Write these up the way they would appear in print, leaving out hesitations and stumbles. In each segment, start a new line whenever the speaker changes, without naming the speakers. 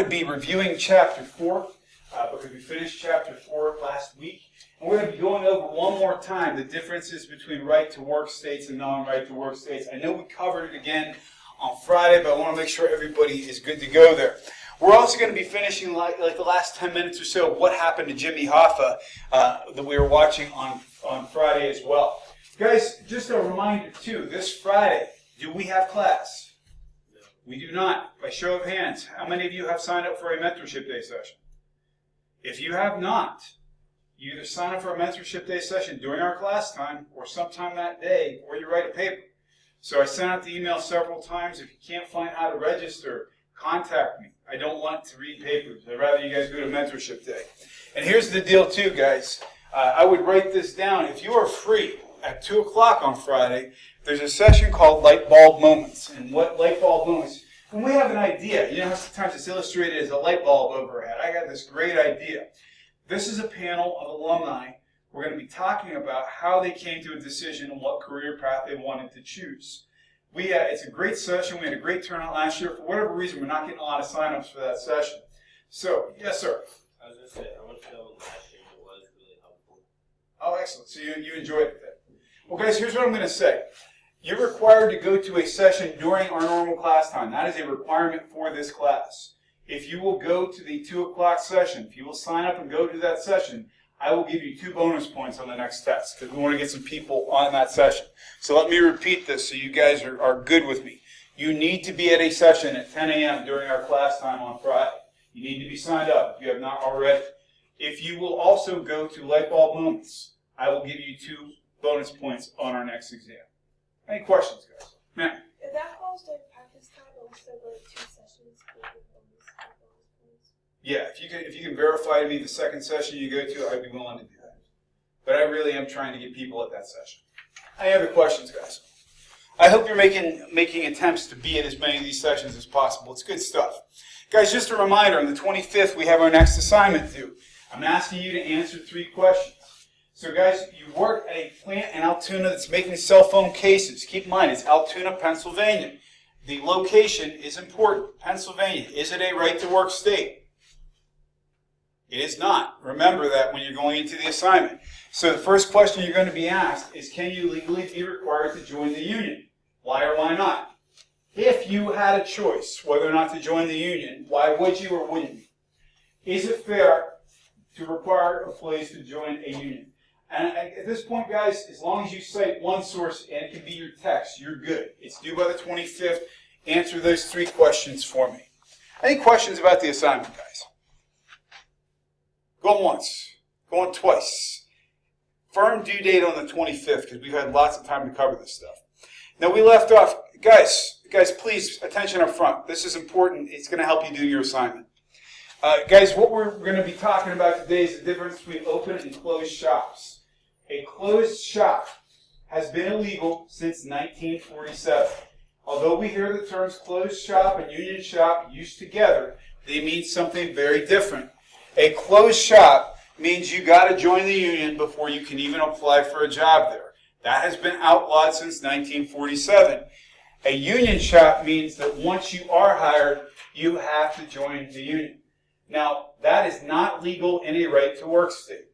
to be reviewing Chapter 4 because we finished Chapter 4 last week. And we're going to be going over one more time the differences between right-to-work states and non-right-to-work states. I know we covered it again on Friday, but I want to make sure everybody is good to go there. We're also going to be finishing like the last 10 minutes or so of what happened to Jimmy Hoffa that we were watching on Friday as well. Guys, just a reminder too, this Friday, do we have class? We do not. By show of hands, how many of you have signed up for a mentorship day session? If you have not, you either sign up for a mentorship day session during our class time or sometime that day, or you write a paper. So I sent out the email several times. If you can't find how to register, contact me. I don't want to read papers. I'd rather you guys go to mentorship day. And here's the deal too, guys. I would write this down. If you are free at 2 o'clock on Friday, there's a session called Light Bulb Moments. And what light bulb moments? When we have an idea, you know how sometimes it's illustrated as a light bulb overhead. I got this great idea. This is a panel of alumni. We're going to be talking about how they came to a decision on what career path they wanted to choose. It's a great session. We had a great turnout last year. For whatever reason, we're not getting a lot of sign-ups for that session. So, yes, sir.
I was going to say, I want to know last year it was really helpful.
Oh, excellent. So you enjoyed it then. Well, guys, here's what I'm going to say. You're required to go to a session during our normal class time. That is a requirement for this class. If you will go to the 2 o'clock session, if you will sign up and go to that session, I will give you 2 bonus points on the next test because we want to get some people on that session. So let me repeat this so you guys are good with me. You need to be at a session at 10 a.m. during our class time on Friday. You need to be signed up if you have not already. If you will also go to Light Bulb Moments, I will give you 2 bonus points on our next exam. Any questions, guys? Ma'am?
If that falls during practice time, I'll still go to 2 sessions.
Yeah, if you can verify to me the second session you go to, I'd be willing to do that. But I really am trying to get people at that session. Any other questions, guys? I hope you're making attempts to be at as many of these sessions as possible. It's good stuff. Guys, just a reminder, on the 25th, we have our next assignment due. I'm asking you to answer 3 questions. So, guys, you work at a plant in Altoona that's making cell phone cases. Keep in mind, it's Altoona, Pennsylvania. The location is important. Pennsylvania, is it a right-to-work state? It is not. Remember that when you're going into the assignment. So the first question you're going to be asked is, can you legally be required to join the union? Why or why not? If you had a choice whether or not to join the union, why would you or wouldn't you? Is it fair to require employees to join a union? And at this point, guys, as long as you cite one source and it can be your text, you're good. It's due by the 25th. Answer those 3 questions for me. Any questions about the assignment, guys? Going once. Going twice. Firm due date on the 25th because we've had lots of time to cover this stuff. Now, we left off. Guys, please, attention up front. This is important. It's going to help you do your assignment. Guys, what we're going to be talking about today is the difference between open and closed shops. A closed shop has been illegal since 1947. Although we hear the terms closed shop and union shop used together, they mean something very different. A closed shop means you got to join the union before you can even apply for a job there. That has been outlawed since 1947. A union shop means that once you are hired, you have to join the union. Now, that is not legal in a right-to-work state.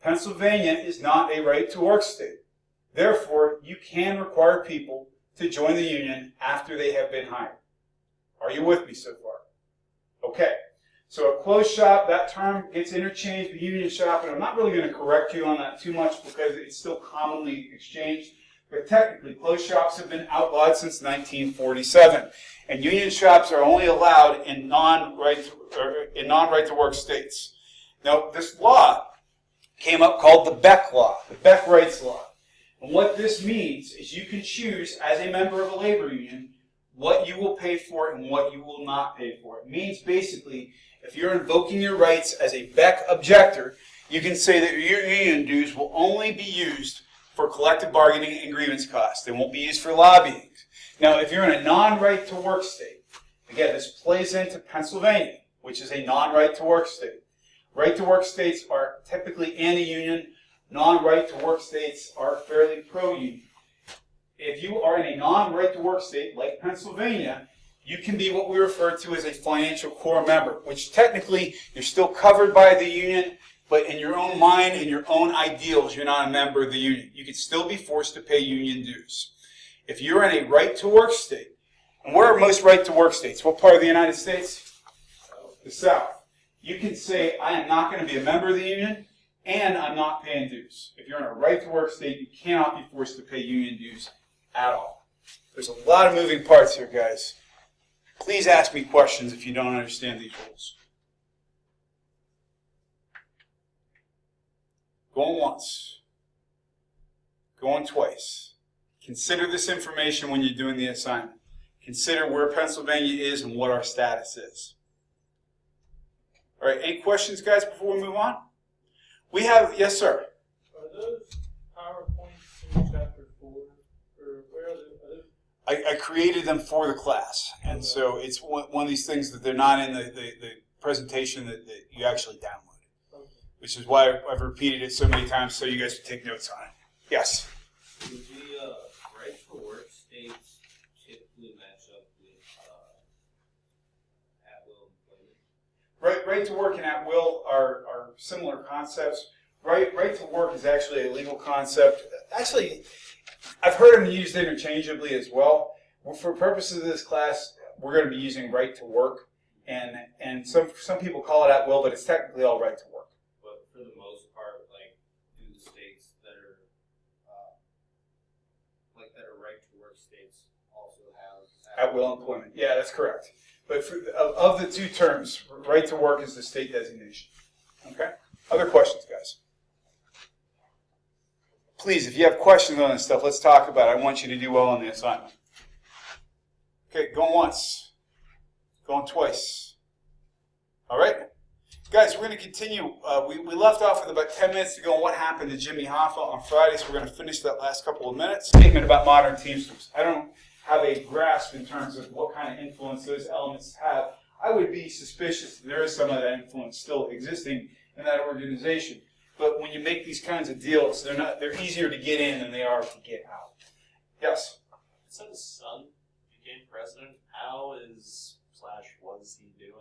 Pennsylvania is not a right-to-work state. Therefore, you can require people to join the union after they have been hired. Are you with me so far? Okay. So a closed shop, that term gets interchanged with union shop, and I'm not really going to correct you on that too much because it's still commonly exchanged. But technically, closed shops have been outlawed since 1947. And union shops are only allowed in non-right-to-work states. Now, this law came up called the Beck Law, the Beck Rights Law. And what this means is you can choose, as a member of a labor union, what you will pay for and what you will not pay for. It means basically, if you're invoking your rights as a Beck objector, you can say that your union dues will only be used for collective bargaining and grievance costs. They won't be used for lobbying. Now, if you're in a non-right-to-work state, again, this plays into Pennsylvania, which is a non-right-to-work state. Right-to-work states are typically anti-union. Non-right-to-work states are fairly pro-union. If you are in a non-right-to-work state like Pennsylvania, you can be what we refer to as a financial core member, which technically you're still covered by the union, but in your own mind and your own ideals, you're not a member of the union. You can still be forced to pay union dues. If you're in a right-to-work state, and where are most right-to-work states? What part of the United States? The South. You can say, I am not going to be a member of the union, and I'm not paying dues. If you're in a right-to-work state, you cannot be forced to pay union dues at all. There's a lot of moving parts here, guys. Please ask me questions if you don't understand these rules. Going once. Going twice. Consider this information when you're doing the assignment. Consider where Pennsylvania is and what our status is. All right, any questions, guys, before we move on? We have, yes, sir.
Are those PowerPoints in chapter 4? Or where are they?
I created them for the class, and so it's one of these things that they're not in the presentation that you actually downloaded,
Okay.
which is why I've repeated it so many times so you guys can take notes on it. Yes?
Would the right to work states typically match up with at-will employment?
Right to work and at will are similar concepts. Right to work is actually a legal concept. Actually, I've heard them used interchangeably as well. For purposes of this class, we're going to be using right to work, and some people call it at will, but it's technically all right to work.
But for the most part, like, do the states that are right to work states also have
At will employment. Yeah, that's correct. But of the two terms, right to work is the state designation. Okay? Other questions, guys? Please, if you have questions on this stuff, let's talk about it. I want you to do well on the assignment. Okay, going once. Going twice. All right? Guys, we're going to continue. We left off with about 10 minutes ago on what happened to Jimmy Hoffa on Friday, so we're going to finish that last couple of minutes. Statement about modern Teamsters. I don't have a grasp in terms of what kind of influence those elements have. I would be suspicious that there is some of that influence still existing in that organization. But when you make these kinds of deals, they're easier to get in than they are to get out. Yes?
So his son became president. How is / was he doing?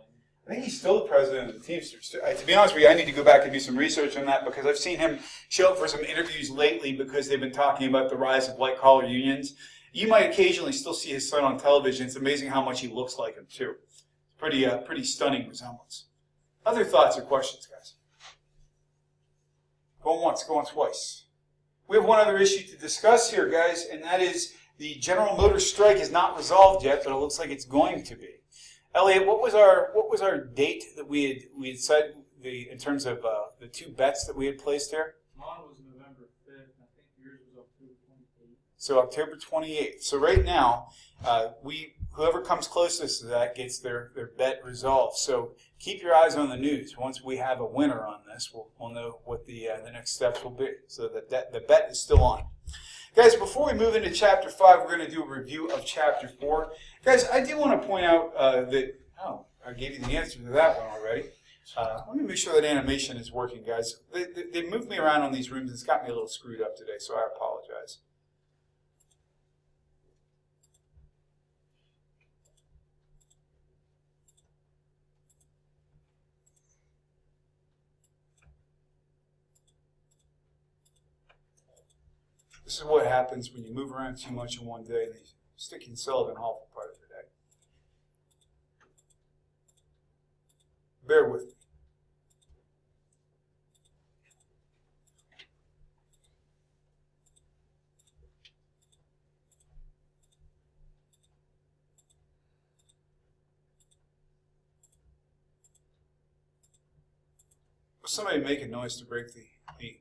I think he's still the president of the Teamsters. To be honest with you, I need to go back and do some research on that because I've seen him show up for some interviews lately because they've been talking about the rise of white-collar unions. You might occasionally still see his son on television. It's amazing how much he looks like him, too. It's pretty stunning resemblance. Other thoughts or questions, guys? Going once, going twice. We have one other issue to discuss here, guys, and that is the General Motors strike is not resolved yet, but it looks like it's going to be. Elliot, what was our date that we had said in terms of the two bets that we had placed here?
Mine was November 5th, and I think yours was October 28th.
So October 28th. So right now, whoever comes closest to that gets their bet resolved. So keep your eyes on the news. Once we have a winner on this, we'll know what the next steps will be. So the bet is still on. Guys, before we move into Chapter 5, we're going to do a review of Chapter 4. Guys, I do want to point out that, I gave you the answer to that one already. Let me make sure that animation is working, guys. They moved me around on these rooms. It's got me a little screwed up today, so I apologize. This is what happens when you move around too much in one day and they stick you in Sullivan Hall for part of the day. Bear with me. Was somebody make a noise to break the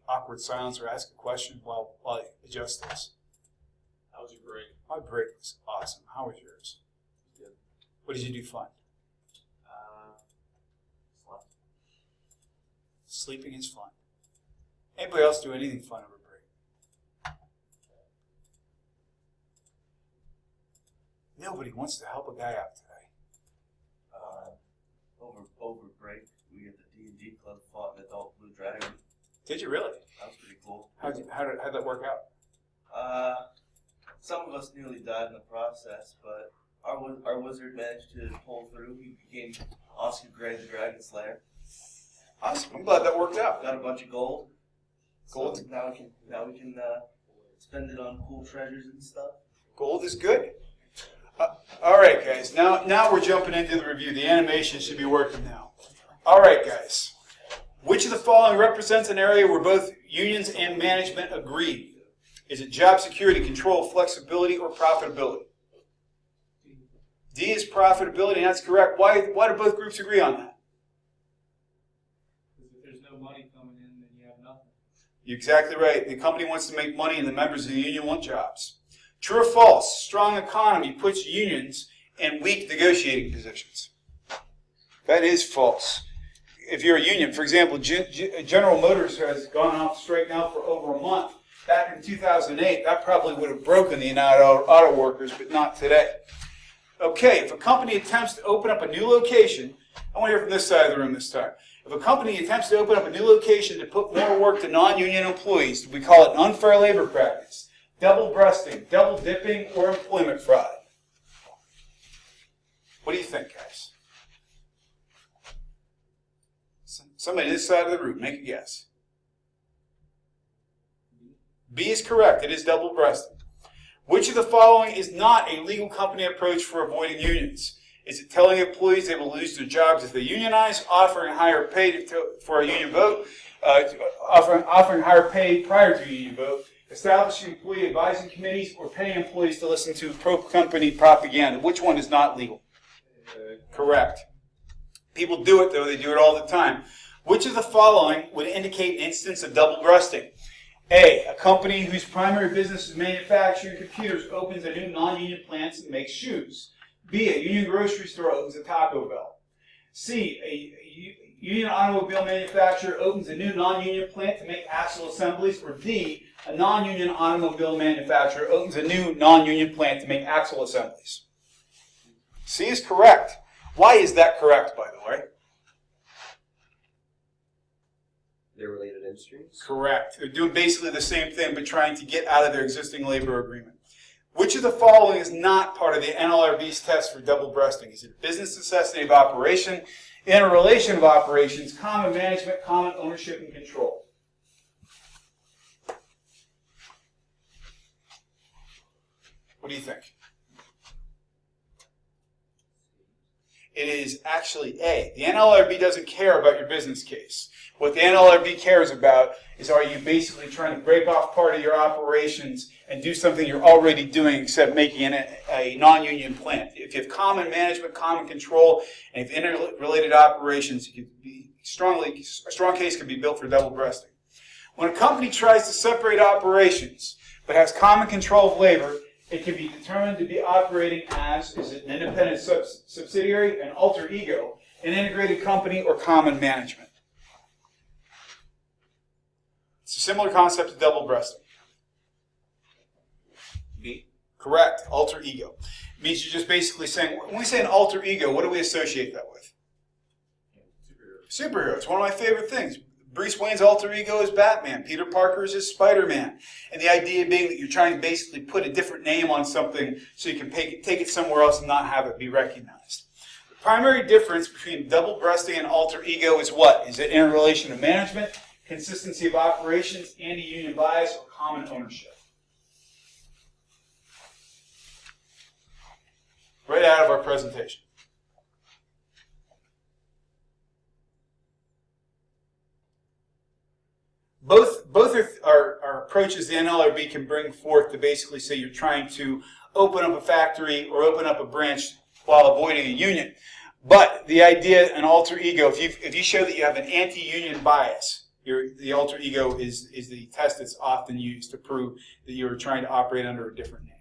awkward silence or ask a question while I adjust this?
How was your break?
My break was awesome. How was yours?
Good.
What did you do fun?
Slept.
Sleeping is fun. Anybody else do anything fun over break? Nobody wants to help a guy out today.
Over break, we at the D&D club fought an adult blue dragon.
Did you really?
That was pretty cool.
How'd that work out?
Some of us nearly died in the process, but our wizard managed to pull through. He became Oscar Gray, the Dragon Slayer.
Awesome. I'm glad that worked out.
Got a bunch of gold.
Gold.
So now we can spend it on cool treasures and stuff.
Gold is good. All right, guys. Now we're jumping into the review. The animation should be working now. All right, guys. Which of the following represents an area where both unions and management agree? Is it job security, control, flexibility, or profitability? D is profitability, and that's correct. Why do both groups agree on that?
Because if there's no money coming in, then you have nothing.
You're exactly right. The company wants to make money, and the members of the union want jobs. True or false? Strong economy puts unions in weak negotiating positions. That is false. If you're a union, for example, General Motors has gone off strike now for over a month. Back in 2008, that probably would have broken the United Auto Workers, but not today. Okay, if a company attempts to open up a new location, I want to hear from this side of the room this time. If a company attempts to open up a new location to put more work to non-union employees, we call it an unfair labor practice, double-breasting, double-dipping, or employment fraud. What do you think, guys? Somebody this side of the room, make a guess. B is correct. It is double-breasting. Which of the following is not a legal company approach for avoiding unions? Is it telling employees they will lose their jobs if they unionize, offering higher pay for a union vote, offering higher pay prior to a union vote, establishing employee advising committees, or paying employees to listen to pro-company propaganda? Which one is not legal? Correct. People do it, though. They do it all the time. Which of the following would indicate an instance of double-breasting? A company whose primary business is manufacturing computers opens a new non-union plant and makes shoes. B, a union grocery store opens a Taco Bell. C, a union automobile manufacturer opens a new non-union plant to make axle assemblies. Or D, a non-union automobile manufacturer opens a new non-union plant to make axle assemblies. C is correct. Why is that correct, by the way?
They're related industries?
Correct. They're doing basically the same thing, but trying to get out of their existing labor agreement. Which of the following is not part of the NLRB's test for double-breasting? Is it business necessity of operation, interrelation of operations, common management, common ownership, and control? What do you think? It is actually A. The NLRB doesn't care about your business case. What the NLRB cares about is, are you basically trying to break off part of your operations and do something you're already doing except making a non-union plant? If you have common management, common control, and if interrelated operations, you could be a strong case can be built for double-breasting. When a company tries to separate operations but has common control of labor, it can be determined to be operating as, is it an independent subsidiary, an alter ego, an integrated company, or common management? It's a similar concept to double-breasting. B. Correct. Alter ego. It means you're just basically saying, when we say an alter ego, what do we associate that with? Superhero. It's one of my favorite things. Bruce Wayne's alter ego is Batman. Peter Parker's is Spider-Man. And the idea being that you're trying to basically put a different name on something so you can take it somewhere else and not have it be recognized. The primary difference between double-breasting and alter ego is what? Is it interrelation of management, consistency of operations, anti-union bias, or common ownership? Right out of our presentation. Both are approaches the NLRB can bring forth to basically say you're trying to open up a factory or open up a branch while avoiding a union. But the idea, an alter ego, if you show that you have an anti-union bias, the alter ego is the test that's often used to prove that you're trying to operate under a different name.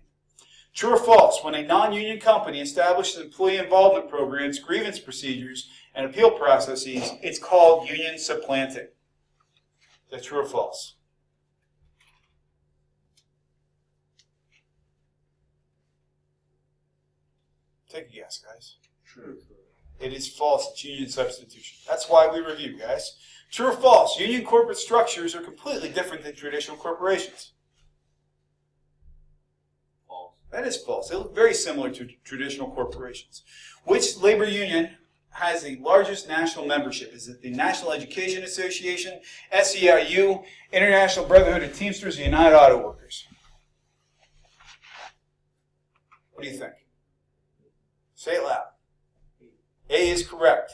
True or false? When a non-union company establishes employee involvement programs, grievance procedures, and appeal processes, it's called union supplanting. Is that true or false? Take a guess, guys.
True.
It is false. It's union substitution. That's why we review, guys. True or false? Union corporate structures are completely different than traditional corporations.
False.
That is false. They look very similar to traditional corporations. Which labor union has the largest national membership? Is it the National Education Association, SEIU, International Brotherhood of Teamsters, or United Auto Workers? What do you think? Say it loud. A is correct.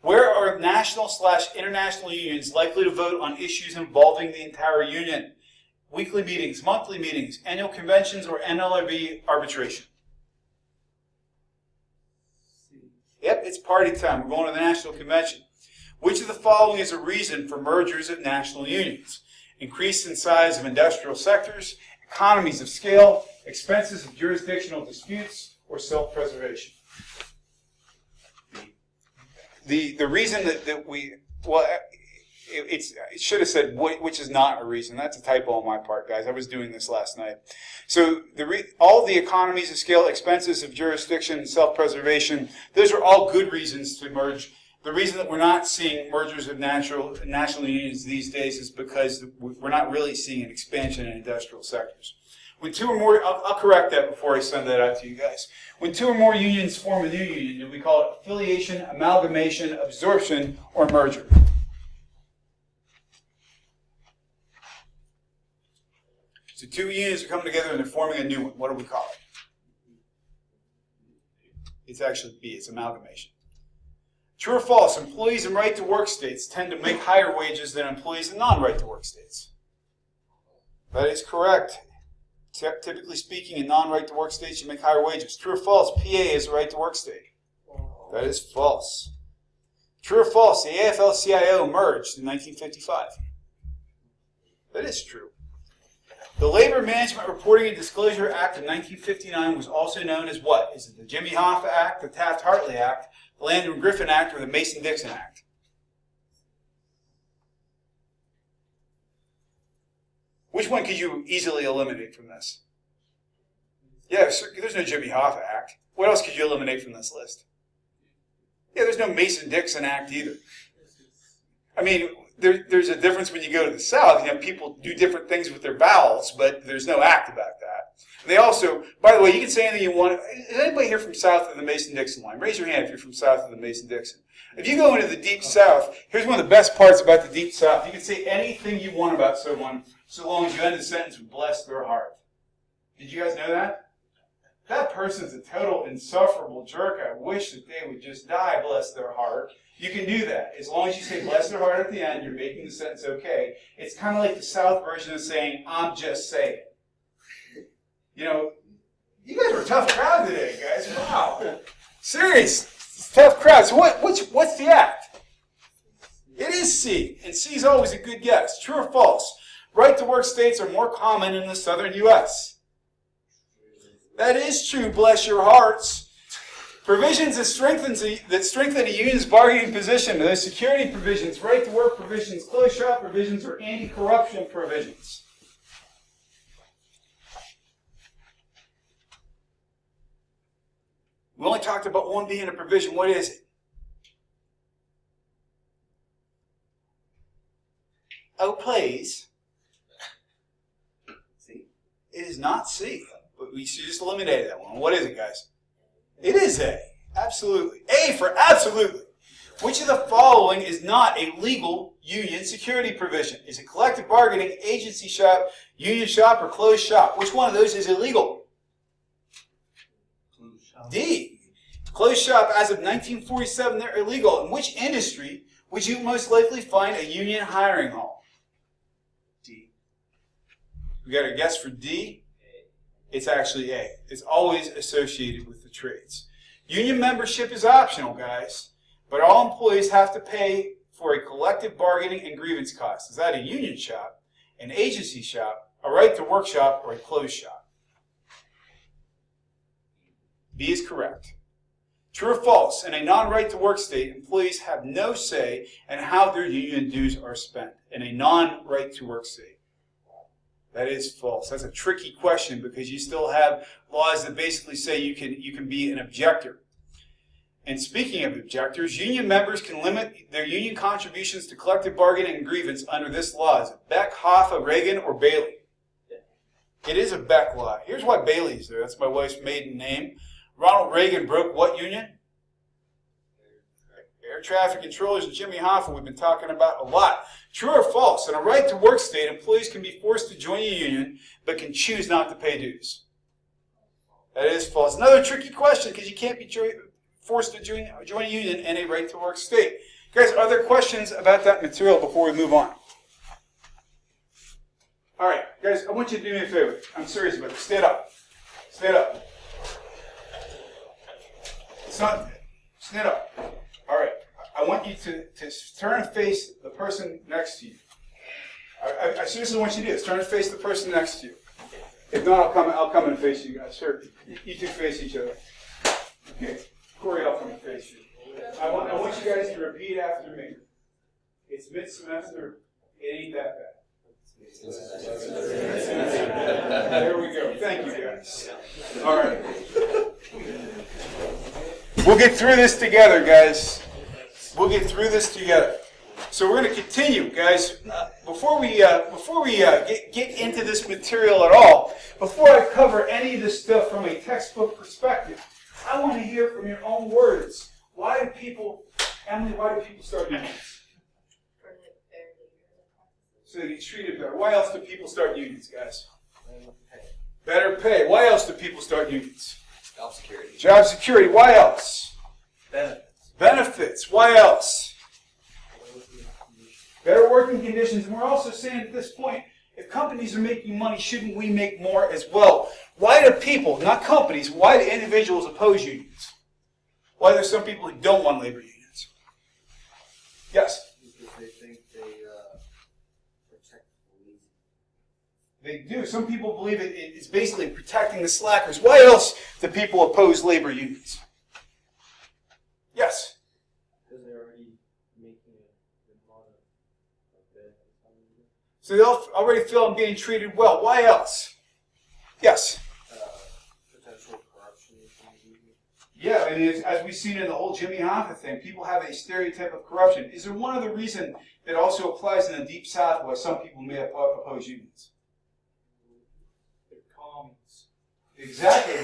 Where are national/international unions likely to vote on issues involving the entire union? Weekly meetings, monthly meetings, annual conventions, or NLRB arbitration? Yep, it's party time. We're going to the National Convention. Which of the following is a reason for mergers of national unions? Increase in size of industrial sectors, economies of scale, expenses of jurisdictional disputes, or self-preservation? The reason that we, well, it should have said which is not a reason. That's a typo on my part, guys. I was doing this last night. So all the economies of scale, expenses of jurisdiction, and self-preservation, those are all good reasons to merge. The reason that we're not seeing mergers of national unions these days is because we're not really seeing an expansion in industrial sectors. When two or more, I'll correct that before I send that out to you guys. When two or more unions form a new union, do we call it affiliation, amalgamation, absorption, or merger? So two unions are coming together and they're forming a new one. What do we call it? It's actually B, it's amalgamation. True or false, employees in right-to-work states tend to make higher wages than employees in non-right-to-work states. That is correct. Typically speaking, in non-right-to-work states, you make higher wages. True or false, PA is a right-to-work state. That is false. True or false, the AFL-CIO merged in 1955. That is true. The Labor Management Reporting and Disclosure Act of 1959 was also known as what? Is it the Jimmy Hoffa Act, the Taft-Hartley Act, the Landon-Griffin Act, or the Mason-Dixon Act? Which one could you easily eliminate from this? Yeah, there's no Jimmy Hoffa Act. What else could you eliminate from this list? Yeah, there's no Mason-Dixon Act either. I mean, there's a difference when you go to the South. You know, people do different things with their vowels, but there's no act about that. They also, by the way, you can say anything you want. Is anybody here from south of the Mason-Dixon line? Raise your hand if you're from south of the Mason-Dixon. If you go into the Deep South, here's one of the best parts about the Deep South. You can say anything you want about someone so long as you end the sentence with bless their heart. Did you guys know that? That person's a total insufferable jerk. I wish that they would just die, bless their heart. You can do that. As long as you say bless their heart at the end, you're making the sentence okay. It's kind of like the South version of saying, I'm just saying. You know, you guys were a tough crowd today, guys. Wow. Serious. Tough crowd. So what's the act? It is C. And C is always a good guess. True or false? Right-to-work states are more common in the southern U.S. That is true, bless your hearts. Provisions that strengthen a union's bargaining position. Those security provisions, right-to-work provisions, closed shop provisions, or anti-corruption provisions. We only talked about one being a provision. What is it? Oh, please. See? It is not C. But we just eliminated that one. What is it, guys? It is A. Absolutely. A for absolutely. Which of the following is not a legal union security provision? Is it collective bargaining, agency shop, union shop, or closed shop? Which one of those is illegal? D. Closed shop, as of 1947, they're illegal. In which industry would you most likely find a union hiring hall? D. We got a guess for D? It's actually A. It's always associated with the trades. Union membership is optional, guys, but all employees have to pay for a collective bargaining and grievance cost. Is that a union shop, an agency shop, a right-to-work shop, or a closed shop? B is correct. True or false? In a non-right-to-work state, employees have no say in how their union dues are spent. In a non-right-to-work state. That is false. That's a tricky question because you still have laws that basically say you can be an objector. And speaking of objectors, union members can limit their union contributions to collective bargaining and grievance under this law. Is it Beck, Hoffa, Reagan, or Bailey? It is a Beck law. Here's why Bailey's there. That's my wife's maiden name. Ronald Reagan broke what union? Air traffic controllers and Jimmy Hoffa we've been talking about a lot. True or false? In a right-to-work state, employees can be forced to join a union, but can choose not to pay dues. That is false. Another tricky question, because you can't be forced to join a union in a right-to-work state. Guys, are there questions about that material before we move on? All right, guys, I want you to do me a favor. I'm serious about it. Stand up. Stand up. Stand up. All right. I want you to turn and face the person next to you. I seriously want you to do this. Turn and face the person next to you. If not, I'll come and face you guys. Sure. You two face each other. Okay. Corey, I'll come and face you. I want you guys to repeat after me. It's mid-semester. It ain't that bad. There we go. Thank you, guys. All right. We'll get through this together, guys. We'll get through this together. So we're going to continue, guys. Before we get into this material at all, before I cover any of this stuff from a textbook perspective, I want to hear from your own words. Why do people start unions? So they get treated better. Why else do people start unions, guys? Better pay. Why else do people start unions?
Job security.
Job security. Why else?
Benefits.
Benefits. Why else? Better working conditions. And we're also saying at this point, if companies are making money, shouldn't we make more as well? Why do people, not companies, why do individuals oppose unions? Why are there some people who don't want labor unions? Yes?
Because they think they protect the lazy.
They do. Some people believe it's basically protecting the slackers. Why else do people oppose labor unions? Yes?
Because they're already making a lot of benefits.
So they already feel I'm being treated well. Why else? Yes?
Potential corruption.
Yeah, and as we've seen in the whole Jimmy Hoffa thing, people have a stereotype of corruption. Is there one other reason that also applies in the Deep South why some people may oppose unions?
They're commies.
Exactly.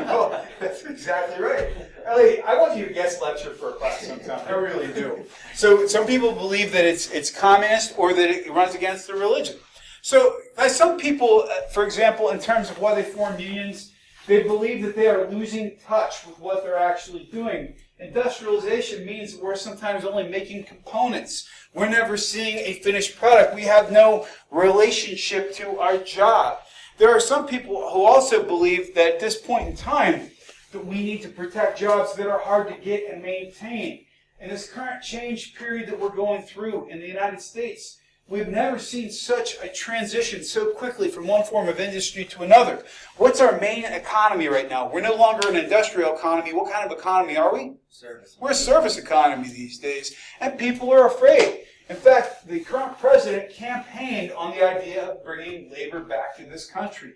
Well, that's exactly right. Ellie, I want you to guest lecture for a class sometime. I really do. So some people believe that it's communist or that it runs against their religion. So some people, for example, in terms of why they form unions, they believe that they are losing touch with what they're actually doing. Industrialization means that we're sometimes only making components. We're never seeing a finished product. We have no relationship to our job. There are some people who also believe that at this point in time that we need to protect jobs that are hard to get and maintain. In this current change period that we're going through in the United States, we've never seen such a transition so quickly from one form of industry to another. What's our main economy right now? We're no longer an industrial economy. What kind of economy are we?
Service.
We're a service economy these days, and people are afraid. In fact, the current president campaigned on the idea of bringing labor back to this country.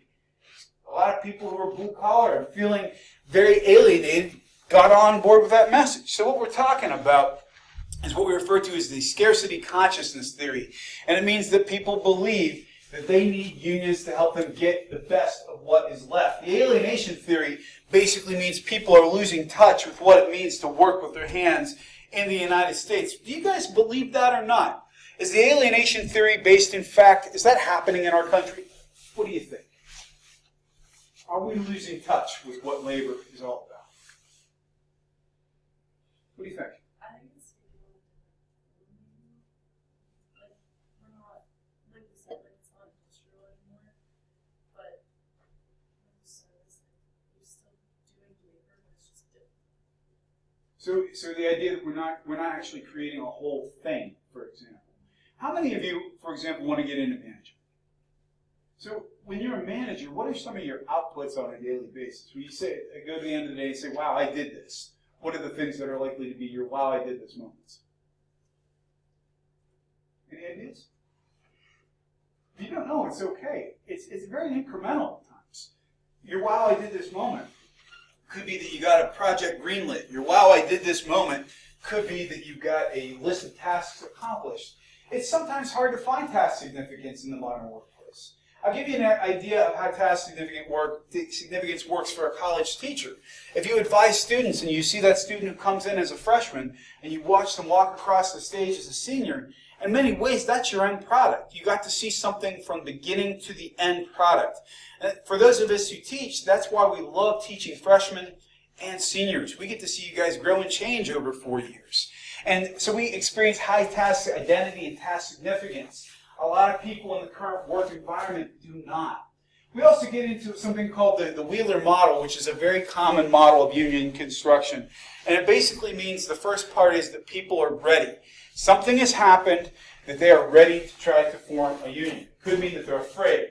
A lot of people who are blue-collar and feeling very alienated got on board with that message. So what we're talking about is what we refer to as the scarcity consciousness theory. And it means that people believe that they need unions to help them get the best of what is left. The alienation theory basically means people are losing touch with what it means to work with their hands in the United States. Do you guys believe that or not? Is the alienation theory based in fact, is that happening in our country? What do you think? Are we losing touch with what labor is all about? What do you think?
I think it's like we're not, like you said, like it's not industrial anymore, but service, like you're still doing labor, but it's just different.
So the idea that we're not actually creating a whole thing, for example. How many of you, for example, want to get into management? So when you're a manager, what are some of your outputs on a daily basis? When you say, go to the end of the day and say, wow, I did this. What are the things that are likely to be your wow, I did this moments? Any ideas? If you don't know, it's okay. It's very incremental at times. Your wow, I did this moment could be that you got a project greenlit. Your wow, I did this moment could be that you got a list of tasks accomplished. It's sometimes hard to find task significance in the modern workplace. I'll give you an idea of how task significance works for a college teacher. If you advise students and you see that student who comes in as a freshman and you watch them walk across the stage as a senior, in many ways that's your end product. You got to see something from beginning to the end product. And for those of us who teach, that's why we love teaching freshmen and seniors. We get to see you guys grow and change over 4 years. And so we experience high task identity and task significance. A lot of people in the current work environment do not. We also get into something called the Wheeler model, which is a very common model of union construction. And it basically means the first part is that people are ready. Something has happened that they are ready to try to form a union. It could mean that they're afraid.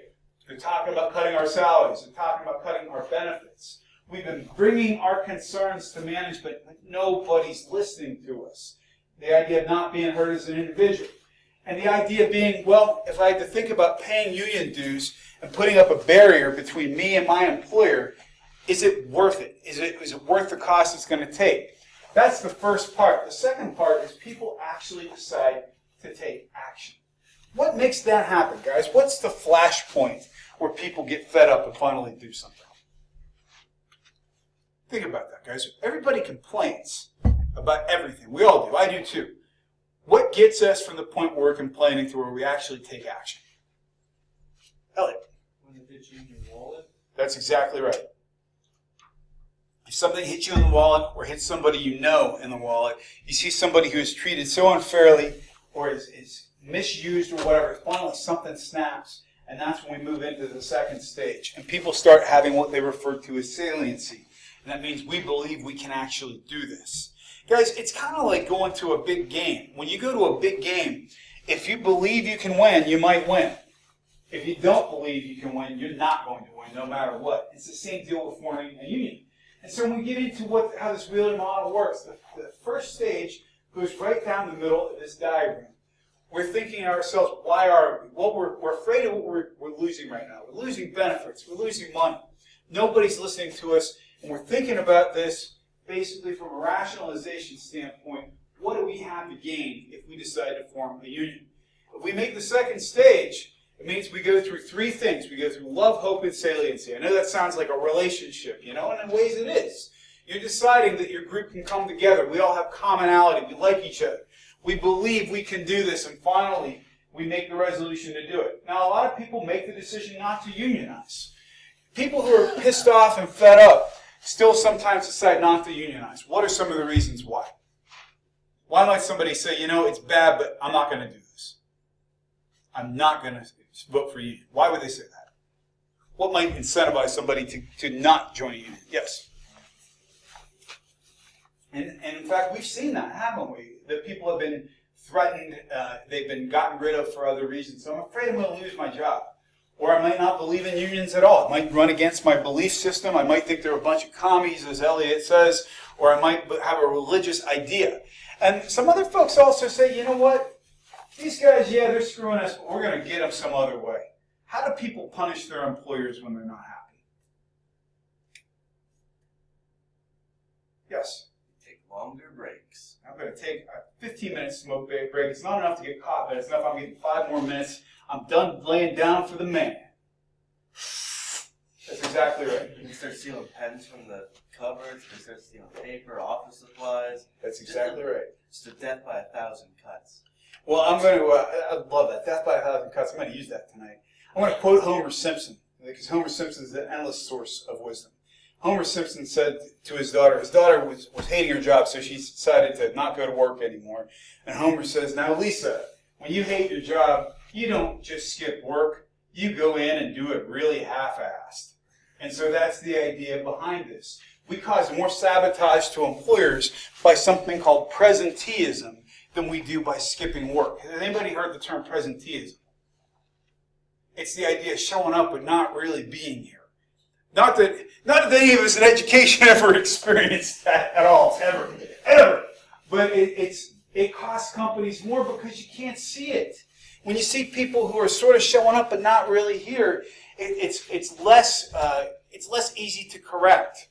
They're talking about cutting our salaries. They're talking about cutting our benefits. We've been bringing our concerns to management, but nobody's listening to us. The idea of not being heard as an individual. And the idea being, well, if I had to think about paying union dues and putting up a barrier between me and my employer, is it worth it? Is it worth the cost it's going to take? That's the first part. The second part is people actually decide to take action. What makes that happen, guys? What's the flash point where people get fed up and finally do something? Think about that, guys. Everybody complains about everything. We all do. I do too. What gets us from the point where we're complaining to where we actually take action? Elliot.
When it hits you in your wallet?
That's exactly right. If something hits you in the wallet or hits somebody you know in the wallet, you see somebody who is treated so unfairly or is misused or whatever, finally something snaps, and that's when we move into the second stage. And people start having what they refer to as saliency. And that means we believe we can actually do this. Guys, it's kind of like going to a big game. When you go to a big game, if you believe you can win, you might win. If you don't believe you can win, you're not going to win, no matter what. It's the same deal with forming a union. And so when we get into how this Wheeler model works, the first stage goes right down the middle of this diagram. We're thinking to ourselves, why are we? Well, we're afraid of what we're losing right now. We're losing benefits. We're losing money. Nobody's listening to us. And we're thinking about this basically from a rationalization standpoint. What do we have to gain if we decide to form a union? If we make the second stage, it means we go through three things. We go through love, hope, and saliency. I know that sounds like a relationship, and in ways it is. You're deciding that your group can come together. We all have commonality. We like each other. We believe we can do this, and finally, we make the resolution to do it. Now, a lot of people make the decision not to unionize. People who are pissed off and fed up still sometimes decide not to unionize. What are some of the reasons why? Why might somebody say, it's bad, but I'm not going to do this? I'm not going to vote for a union. Why would they say that? What might incentivize somebody to not join a union? Yes. And in fact, we've seen that, haven't we? That people have been threatened, they've been gotten rid of for other reasons. So I'm afraid I'm going to lose my job. Or I might not believe in unions at all. It might run against my belief system. I might think they're a bunch of commies, as Elliot says. Or I might have a religious idea. And some other folks also say, you know what? These guys, they're screwing us, but we're going to get them some other way. How do people punish their employers when they're not happy? Yes?
Take longer breaks.
I'm going to take a 15-minute smoke break. It's not enough to get caught, but it's enough I'm getting 5 more minutes. I'm done laying down for the man. That's exactly right.
You can start stealing pens from the cupboards. You can start stealing paper, office supplies.
That's exactly right.
It's the death by 1,000 cuts.
Well, I'm going to, I love that. Death by 1,000 cuts. I'm going to use that tonight. I'm going to quote Homer Simpson, because Homer Simpson is an endless source of wisdom. Homer Simpson said to his daughter was hating her job, so she decided to not go to work anymore. And Homer says, now, Lisa, when you hate your job, you don't just skip work. You go in and do it really half-assed. And so that's the idea behind this. We cause more sabotage to employers by something called presenteeism than we do by skipping work. Has anybody heard the term presenteeism? It's the idea of showing up but not really being here. Not that any of us in education ever experienced that at all, ever. But it costs companies more because you can't see it. When you see people who are sort of showing up but not really here, it's less easy to correct.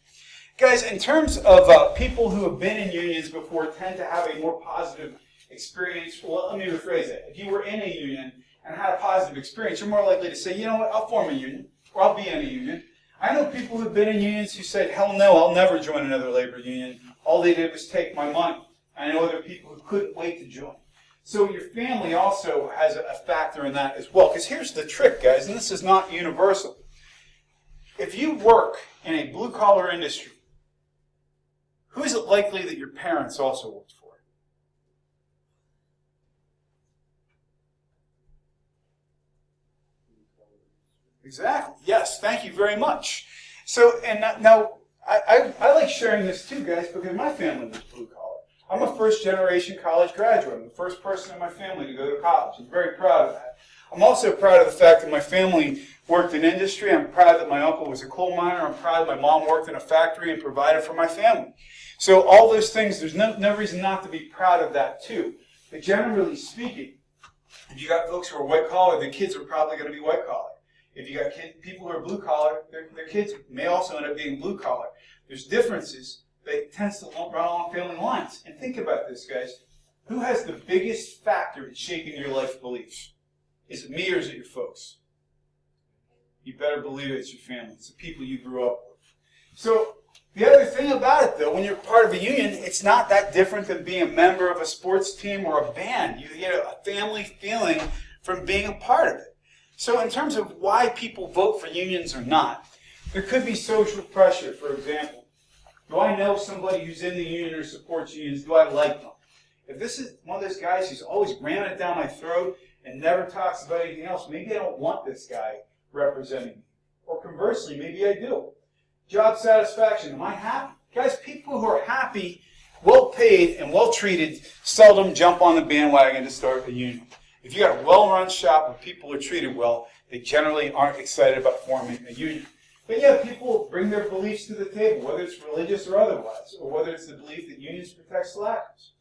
Guys, in terms of people who have been in unions before tend to have a more positive experience. Well, let me rephrase it. If you were in a union and had a positive experience, you're more likely to say, you know what, I'll form a union, or I'll be in a union. I know people who've been in unions who said, hell no, I'll never join another labor union. All they did was take my money. I know other people who couldn't wait to join. So your family also has a factor in that as well. Because here's the trick, guys, and this is not universal. If you work in a blue-collar industry, who is it likely that your parents also worked for? Exactly. Yes, thank you very much. So, and now, I like sharing this too, guys, because my family was blue-collar. I'm a first-generation college graduate. I'm the first person in my family to go to college. I'm very proud of that. I'm also proud of the fact that my family worked in industry. I'm proud that my uncle was a coal miner. I'm proud that my mom worked in a factory and provided for my family. So all those things, there's no reason not to be proud of that too. But generally speaking, if you got folks who are white-collar, their kids are probably going to be white-collar. If you got people who are blue-collar, their kids may also end up being blue-collar. There's differences, but it tends to run along family lines. And think about this, guys. Who has the biggest factor in shaping your life beliefs? Is it me or is it your folks? You better believe it's your family. It's the people you grew up with. So the other thing about it, though, when you're part of a union, it's not that different than being a member of a sports team or a band. You get a family feeling from being a part of it. So in terms of why people vote for unions or not, there could be social pressure, for example. Do I know somebody who's in the union or supports unions? Do I like them? If this is one of those guys who's always ramming it down my throat and never talks about anything else, maybe I don't want this guy representing me. Or conversely, maybe I do. Job satisfaction, am I happy? Guys, people who are happy, well paid, and well treated seldom jump on the bandwagon to start a union. If you got a well-run shop where people are treated well, they generally aren't excited about forming a union. But yeah, people bring their beliefs to the table, whether it's religious or otherwise, or whether it's the belief that unions protect slackers.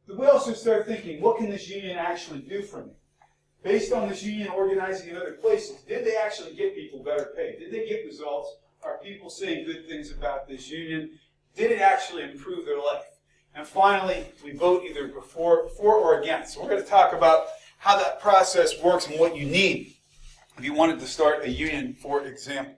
But we also start thinking, what can this union actually do for me? Based on this union organizing in other places, did they actually get people better paid? Did they get results? Are people saying good things about this union? Did it actually improve their life? And finally, we vote either for or against. So we're going to talk about how that process works and what you need if you wanted to start a union, for example.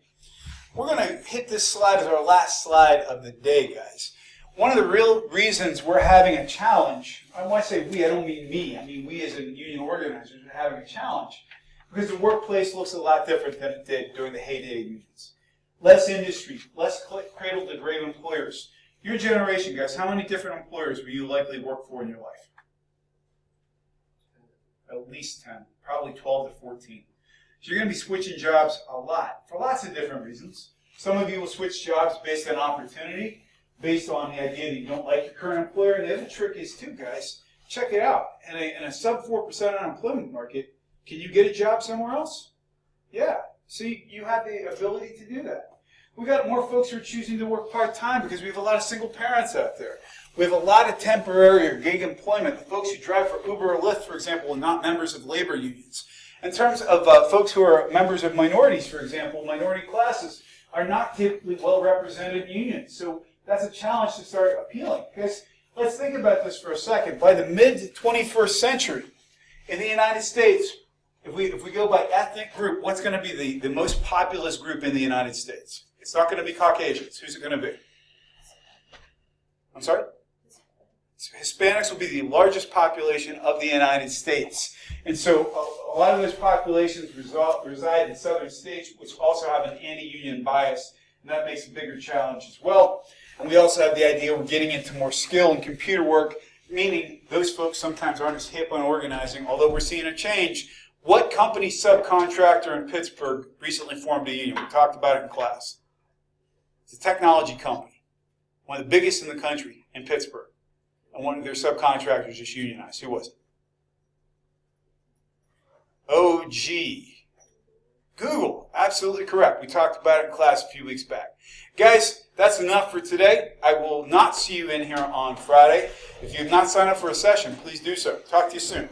We're going to hit this slide as our last slide of the day, guys. One of the real reasons we're having a challenge, when I say we, I don't mean me, I mean we as a union organizers are having a challenge, because the workplace looks a lot different than it did during the heyday of unions. Less industry, less cradle-to-grave employers. Your generation, guys, how many different employers will you likely work for in your life? At least 10, probably 12 to 14. So you're going to be switching jobs a lot, for lots of different reasons. Some of you will switch jobs based on opportunity, based on the idea that you don't like your current employer. And the other trick is too, guys, check it out. In a sub 4% unemployment market, can you get a job somewhere else? Yeah. See, you have the ability to do that. We've got more folks who are choosing to work part-time because we have a lot of single parents out there. We have a lot of temporary or gig employment. The folks who drive for Uber or Lyft, for example, are not members of labor unions. In terms of folks who are members of minorities, for example, minority classes are not typically well represented in unions. So that's a challenge to start appealing. Because let's think about this for a second. By the mid-21st century, in the United States, if we go by ethnic group, what's going to be the most populous group in the United States? It's not going to be Caucasians. Who's it going to be? I'm sorry? Hispanics will be the largest population of the United States. And so a lot of those populations reside in southern states, which also have an anti-union bias, and that makes a bigger challenge as well. And we also have the idea we're getting into more skill and computer work, meaning those folks sometimes aren't as hip on organizing, although we're seeing a change. What company subcontractor in Pittsburgh recently formed a union? We talked about it in class. It's a technology company, one of the biggest in the country in Pittsburgh. And one of their subcontractors just unionized. Who was it? OG. Google. Absolutely correct. We talked about it in class a few weeks back. Guys, that's enough for today. I will not see you in here on Friday. If you have not signed up for a session, please do so. Talk to you soon.